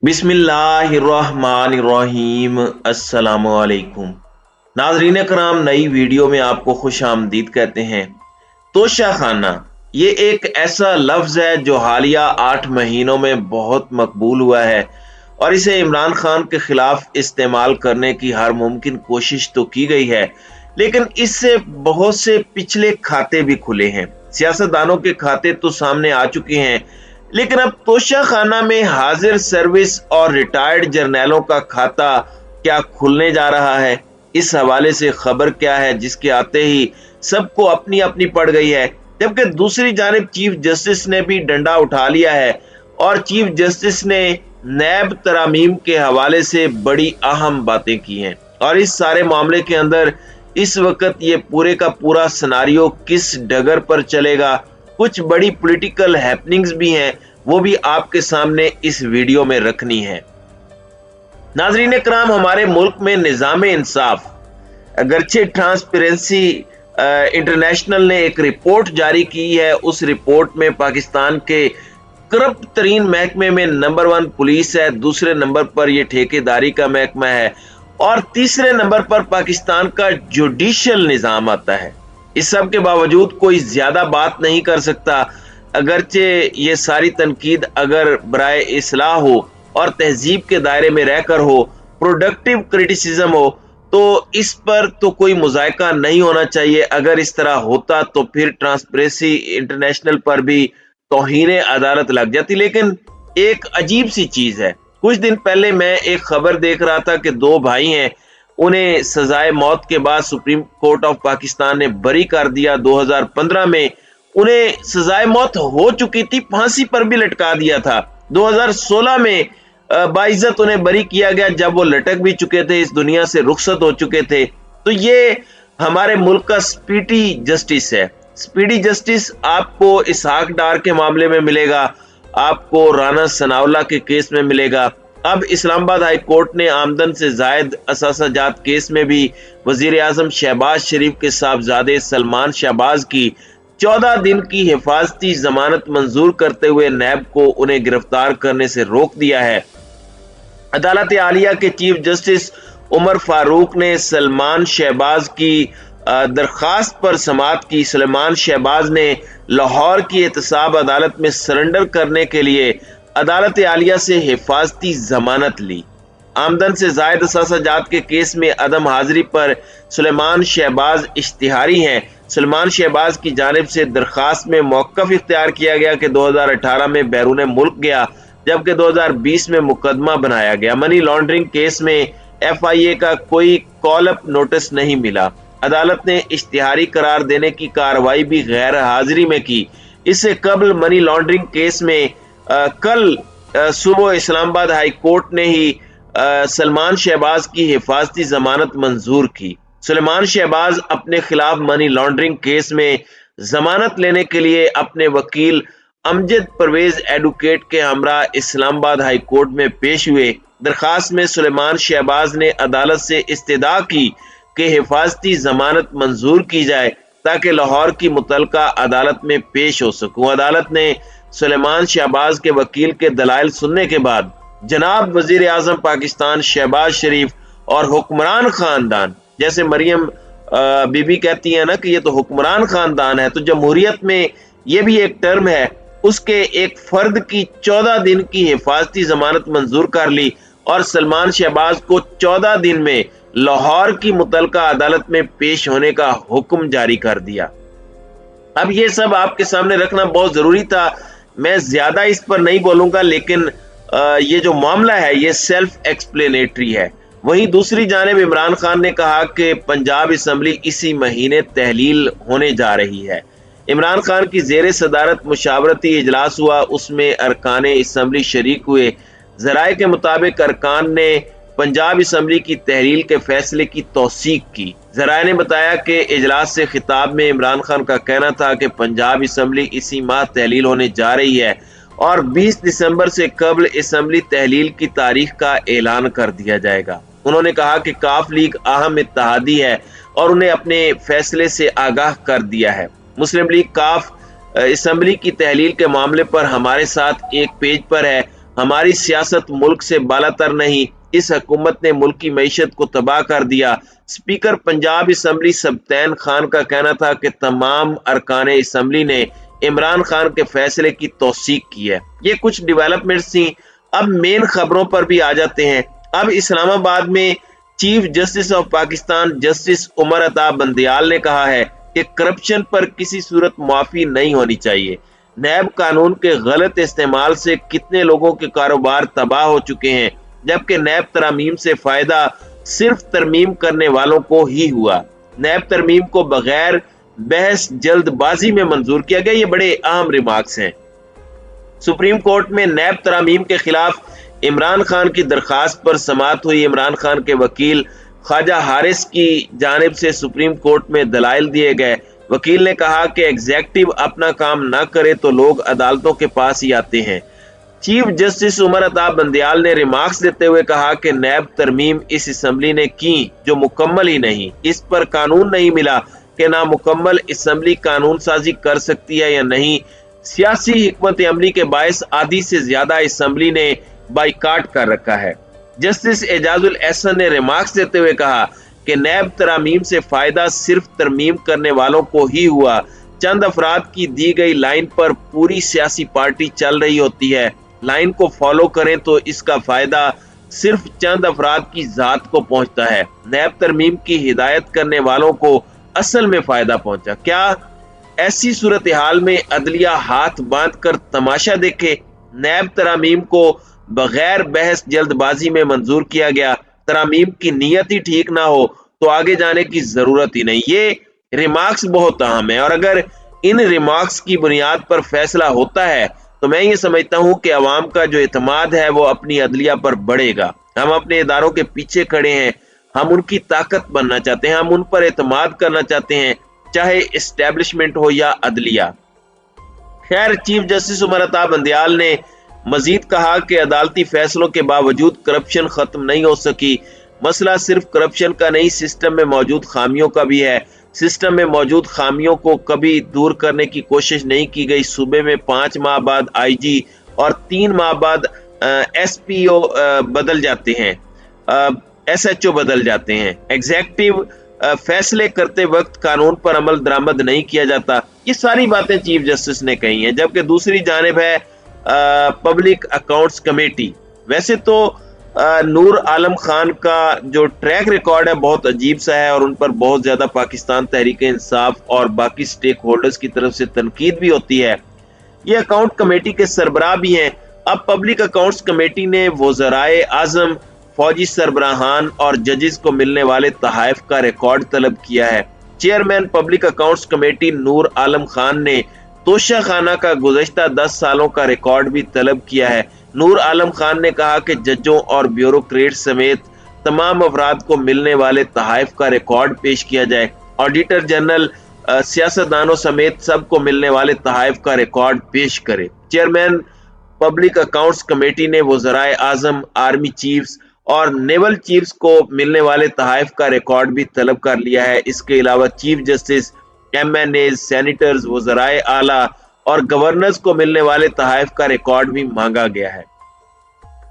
बिस्मिल्लाहिर्रहमानिर्रहीम। अस्सलामुअलैकुम नाज़रीन कराम, नई वीडियो में आपको खुश आमदीद कहते हैं। तोशा खाना ये एक ऐसा लफ्ज़ है जो हालिया 8 महीनों में बहुत मकबूल हुआ है और इसे इमरान खान के खिलाफ इस्तेमाल करने की हर मुमकिन कोशिश तो की गई है, लेकिन इससे बहुत से पिछले खाते भी खुले हैं। सियासतदानों के खाते तो सामने आ चुके हैं, लेकिन अब तोशा खाना में हाजिर सर्विस और रिटायर्ड जर्नैलों का खाता क्या खुलने जा रहा है? इस हवाले से खबर क्या है जिसके आते ही सबको अपनी अपनी पड़ गई है, जबकि दूसरी जानिब चीफ जस्टिस ने भी डंडा उठा लिया है और चीफ जस्टिस ने नैब तरामीम के हवाले से बड़ी अहम बातें की हैं। और इस सारे मामले के अंदर इस वक्त ये पूरे का पूरा सिनारियो किस डगर पर चलेगा, कुछ बड़ी पॉलिटिकल हैपनिंग्स भी हैं, वो भी आपके सामने इस वीडियो में रखनी है। नाज़रीन कराम, हमारे मुल्क में निज़ाम इंसाफ, अगरचे ट्रांसपेरेंसी इंटरनेशनल ने एक रिपोर्ट जारी की है, उस रिपोर्ट में पाकिस्तान के करप्ट तरीन महकमे में नंबर 1 पुलिस है, दूसरे नंबर पर यह ठेकेदारी का महकमा है और तीसरे नंबर पर पाकिस्तान का जुडिशल निज़ाम आता है। इस सब के बावजूद कोई ज्यादा बात नहीं कर सकता, अगरचे ये सारी तनकीद अगर बराए इस्लाह हो और तहजीब के दायरे में रहकर हो, प्रोडक्टिव क्रिटिसिज्म हो, तो इस पर तो कोई मुजायका नहीं होना चाहिए। अगर इस तरह होता तो फिर ट्रांसपेरेंसी इंटरनेशनल पर भी तौहीन अदालत लग जाती। लेकिन एक अजीब सी चीज है, कुछ दिन पहले मैं एक खबर देख रहा था कि 2 भाई हैं, उन्हें सजाए मौत के बाद सुप्रीम कोर्ट ऑफ पाकिस्तान ने बरी कर दिया। 2015 में उन्हें सजाए मौत हो चुकी थी, फांसी पर भी लटका दिया था। 2016 में बाइज्जत उन्हें बरी किया गया जब वो लटक भी चुके थे, इस दुनिया से रुखसत हो चुके थे। तो ये हमारे मुल्क का स्पीडी जस्टिस है। स्पीडी जस्टिस आपको इसहाक डार के मामले में मिलेगा, आपको राना सनाउल्लाह के केस में मिलेगा। अब इस्लामाबाद हाई कोर्ट ने आमदन से जायद असासाजात केस में भी वजीर आजम शहबाज शरीफ के साहबजादे सलमान शहबाज की 14 दिन की हिफाजती जमानत मंजूर करते हुए नैब को उन्हें गिरफ्तार करने से रोक दिया है। अदालत आलिया के चीफ जस्टिस उमर फारूक ने सलमान शहबाज की दरखास्त पर समाअत की। सलमान शहबाज ने लाहौर की एहतसाब अदालत में सरेंडर करने के लिए अदालत आलिया से हिफाजती जमानत ली। आमदन से जायद असासाजात के केस में अदम हाजिरी पर सलमान शहबाज इश्तिहारी हैं। सलमान शहबाज की जानिब से दरखास्त में मौक़िफ़ इख्तियार किया गया कि 2018 में बैरून मुल्क गया, जबकि 2020 में मुकदमा बनाया गया। मनी लॉन्ड्रिंग केस में FIA का कोई कॉल अप नोटिस नहीं मिला। अदालत ने इश्तिहारी करार देने की कार्रवाई भी गैर हाजिरी में की। इससे कबल मनी लॉन्ड्रिंग केस में कल सुबह इस्लामाबाद हाई कोर्ट ने ही सलमान शहबाज की हिफाजती जमानत मंजूर की। सलमान शहबाज अपने खिलाफ मनी लॉन्ड्रिंग केस में जमानत लेने के लिए अपने वकील अमजद परवेज एडवोकेट के हमरा इस्लामाबाद हाई कोर्ट में पेश हुए। दरखास्त में सलमान शहबाज ने अदालत से इस्तदा की कि हिफाजती जमानत मंजूर की जाए ताकि लाहौर की मुतलका अदालत में पेश हो सकूं। अदालत ने सलमान शहबाज के वकील के दलाइल सुनने के बाद जनाब वजीर आजम पाकिस्तान शहबाज शरीफ और हुक्मरान खानदान, जैसे मरियम बीबी कहती है ना कि ये तो हुक्मरान खानदान है, तो जमहूरियत में ये भी एक टर्म है, उसके एक फर्द की 14 दिन की हिफाजती जमानत मंजूर कर ली और सलमान शहबाज को 14 दिन में लाहौर की मुतलका अदालत में पेश होने का हुक्म जारी कर दिया। अब ये सब आपके सामने रखना बहुत जरूरी था, मैं ज्यादा इस पर नहीं बोलूंगा, लेकिन ये जो मामला है ये सेल्फ एक्सप्लेनेटरी है। वहीं दूसरी जानिब इमरान खान ने कहा कि पंजाब असम्बली इसी महीने तहलील होने जा रही है। इमरान खान की जेर सदारत मुशावरती इजलास हुआ, उसमें अरकान असम्बली शरीक हुए। जराए के मुताबिक अरकान ने पंजाब असम्बली की तहलील के फैसले की तौसीक की। जराए ने बताया कि इजलास से खिताब में इमरान खान का कहना था कि पंजाब असम्बली इसी माह तहलील होने जा रही है और 20 दिसंबर से कबल असम्बली तहलील की तारीख का ऐलान कर दिया जाएगा। उन्होंने कहा कि काफ लीग अहम इत्तेहादी है और उन्हें अपने फैसले से आगाह कर दिया है। मुस्लिम लीग काफ असम्बली की तहलील के मामले पर हमारे साथ एक पेज पर है हमारी सियासत मुल्क से बालातर नहीं, इस हुकूमत ने मुल्क की मईशत को तबाह कर दिया। स्पीकर पंजाब असम्बली सब्तैन खान का कहना था कि तमाम अरकान असम्बली ने इमरान खान के फैसले की तौसीक की है। ये कुछ डेवलपमेंट्स थी। अब मेन खबरों पर भी आ जाते हैं। अब इस्लामाबाद में chief justice of Pakistan justice Umar Ata Bandial ने कहा है कि करप्शन पर किसी सूरत माफी नहीं होनी चाहिए। नैब कानून के गलत इस्तेमाल से कितने लोगों के कारोबार तबाह हो चुके हैं, जबकि नैब तरमीम से फायदा सिर्फ तरमीम करने वालों को ही हुआ। नैब तरमीम को बगैर बहस जल्दबाजी में मंजूर किया गया। ये बड़े अहम रिमार्क्स हैं। सुप्रीम कोर्ट में नैब तरामीम के खिलाफ इमरान खान की दरखास्त पर समाअत हुई। इमरान खान के वकील ख्वाजा हारिस की जानिब से सुप्रीम कोर्ट में दलाइल दिए गए। वकील ने कहा कि एग्जेक्टिव अपना काम ना करे तो लोग अदालतों के पास ही आते हैं। चीफ जस्टिस उमर अता बंदयाल ने रिमार्क्स देते हुए कहा कि नैब तरमीम इस असम्बली ने की जो मुकम्मल ही नहीं। इस पर कानून नहीं मिला कि नामुकम्मल असम्बली कानून साजी कर सकती है या नहीं। सियासी हिकमत अमली के बायस आधी से ज्यादा असम्बली ने बाइकाट कर रखा है। जस्टिस एजाजुल एहसन ने रिमार्क्स देते हुए कहा कि नैब तरामीम से फायदा सिर्फ तरमीम करने वालों को ही हुआ। चंद अफराद की दी गई लाइन पर पूरी सियासी पार्टी चल रही होती है। लाइन को फॉलो करें तो इसका फायदा सिर्फ चंद अफराद की जात को पहुंचता है। नैब तरमीम की हिदायत करने वालों को असल में फायदा पहुंचा। क्या ऐसी सूरत हाल में अदलिया हाथ बांध कर तमाशा देखे? नैब तरामीम को बगैर बहस जल्दबाजी में मंजूर किया गया। तरामीम की नीयत ही ठीक ना हो तो आगे जाने की जरूरत ही नहीं। ये रिमार्क्स बहुत अहम है और अगर इन रिमार्क्स की बुनियाद पर फैसला होता है तो मैं ये समझता हूँ कि अवाम का जो एतमाद है वो अपनी अदलिया पर बढ़ेगा। हम अपने इदारों के पीछे खड़े हैं, हम उनकी ताकत बनना चाहते हैं, हम उन पर एतमाद करना चाहते हैं, चाहे एस्टेब्लिशमेंट हो या अदलिया। खैर, चीफ जस्टिस उमर अता बंदयाल ने मजीद कहा कि अदालती फैसलों के बावजूद करप्शन खत्म नहीं हो सकी। मसला सिर्फ करप्शन का नहीं, सिस्टम में मौजूद खामियों का भी है। सिस्टम में मौजूद खामियों को कभी दूर करने की कोशिश नहीं की गई। सूबे में 5 माह बाद IG और 3 माह बाद SPO बदल जाते हैं, SHO बदल जाते हैं। एग्जेक्टिव फैसले करते वक्त कानून पर अमल दरामद नहीं किया जाता। ये सारी बातें चीफ जस्टिस ने कही हैं। जबकि दूसरी जानिब है पब्लिक अकाउंट्स कमेटी। वैसे तो नूर आलम खान का जो ट्रैक रिकॉर्ड है बहुत अजीब सा है और उन पर बहुत ज्यादा पाकिस्तान तहरीक इंसाफ और बाकी स्टेक होल्डर्स की तरफ से तनकीद भी होती है। ये अकाउंट कमेटी के सरबराह भी हैं। अब पब्लिक अकाउंट्स कमेटी ने वज़राए आज़म, फौजी सरबराहान और जजेस को मिलने वाले तहाइफ का रिकॉर्ड तलब किया है। Chairman public accounts committee Noor Alam Khan ने तोशा खाना का गुज़श्ता 10 सालों का रिकॉर्ड भी तलब किया है। नूर आलम खान ने कहा कि जजों और ब्यूरोक्रेट समेत तमाम अफराद को मिलने वाले तहाइफ का रिकॉर्ड पेश किया जाए। ऑडिटर जनरल सियासतदानों समेत सबको मिलने वाले तहाइफ का रिकॉर्ड पेश करे। चेयरमैन पब्लिक अकाउंट्स कमेटी ने वज़राए आज़म, आर्मी चीफ्स और नेवल चीफ्स को मिलने वाले तहाइफ का रिकॉर्ड भी तलब कर लिया है। इसके अलावा चीफ जस्टिस, MNAs, सेनेटर्स, वज़राए आला और गवर्नर्स को मिलने वाले तहाइफ का रिकॉर्ड भी मांगा गया है।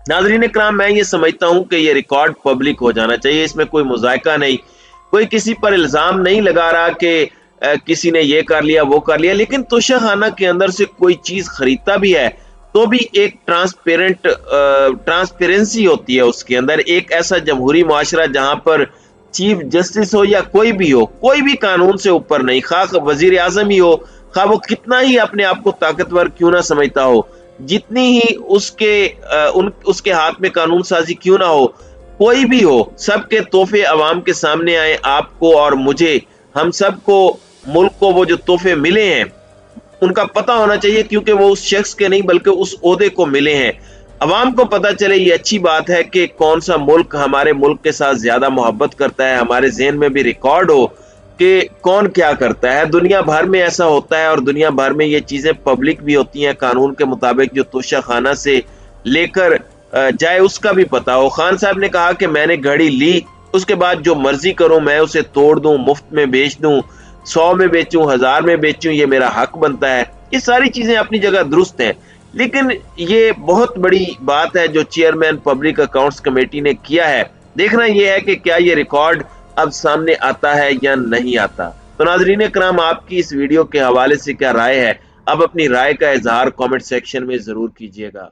नाज़रीन इकराम, मैं ये समझता हूँ कि ये रिकॉर्ड पब्लिक हो जाना चाहिए। इसमें कोई मुज़ायका नहीं, कोई किसी पर इल्जाम नहीं लगा रहा कि किसी ने ये कर लिया वो कर लिया। लेकिन तोशा खाना के अंदर से कोई चीज खरीदता भी है तो भी एक ट्रांसपेरेंसी होती है उसके अंदर। एक ऐसा जमहूरी मुआशरा जहां पर चीफ जस्टिस हो या कोई भी हो, कोई भी कानून से ऊपर नहीं, खा वजीर आजम ही हो, खा वो कितना ही अपने आप को ताकतवर क्यों ना समझता हो, जितनी ही उसके हाथ में कानून साजी क्यों ना हो, कोई भी हो, सबके तोहफे अवाम के सामने आए। आपको और मुझे, हम सबको, मुल्क को वो जो तोहफे मिले हैं उनका पता होना चाहिए, क्योंकि वो उस शख्स के नहीं बल्कि उस ओहदे को मिले हैं। अवाम को पता चले, ये अच्छी बात है कि कौन सा मुल्क हमारे मुल्क के साथ ज्यादा मोहब्बत करता है, हमारे ज़हन में भी रिकॉर्ड हो कि कौन क्या करता है। दुनिया भर में ऐसा होता है और दुनिया भर में ये चीजें पब्लिक भी होती हैं कानून के मुताबिक। जो तोशा खाना से लेकर जाए उसका भी पता हो। खान साहब ने कहा कि मैंने घड़ी ली, उसके बाद जो मर्जी करूं मैं उसे तोड़ दूं, मुफ्त में बेच दूं, 100 में बेचूं, 1000 में बेचूं, ये मेरा हक बनता है। ये सारी चीजें अपनी जगह दुरुस्त हैं। लेकिन ये बहुत बड़ी बात है जो चेयरमैन पब्लिक अकाउंट्स कमेटी ने किया है। देखना यह है कि क्या ये रिकॉर्ड अब सामने आता है या नहीं आता। तो नाज़रीन कराम, आपकी इस वीडियो के हवाले से क्या राय है? अब अपनी राय का इजहार कमेंट सेक्शन में जरूर कीजिएगा।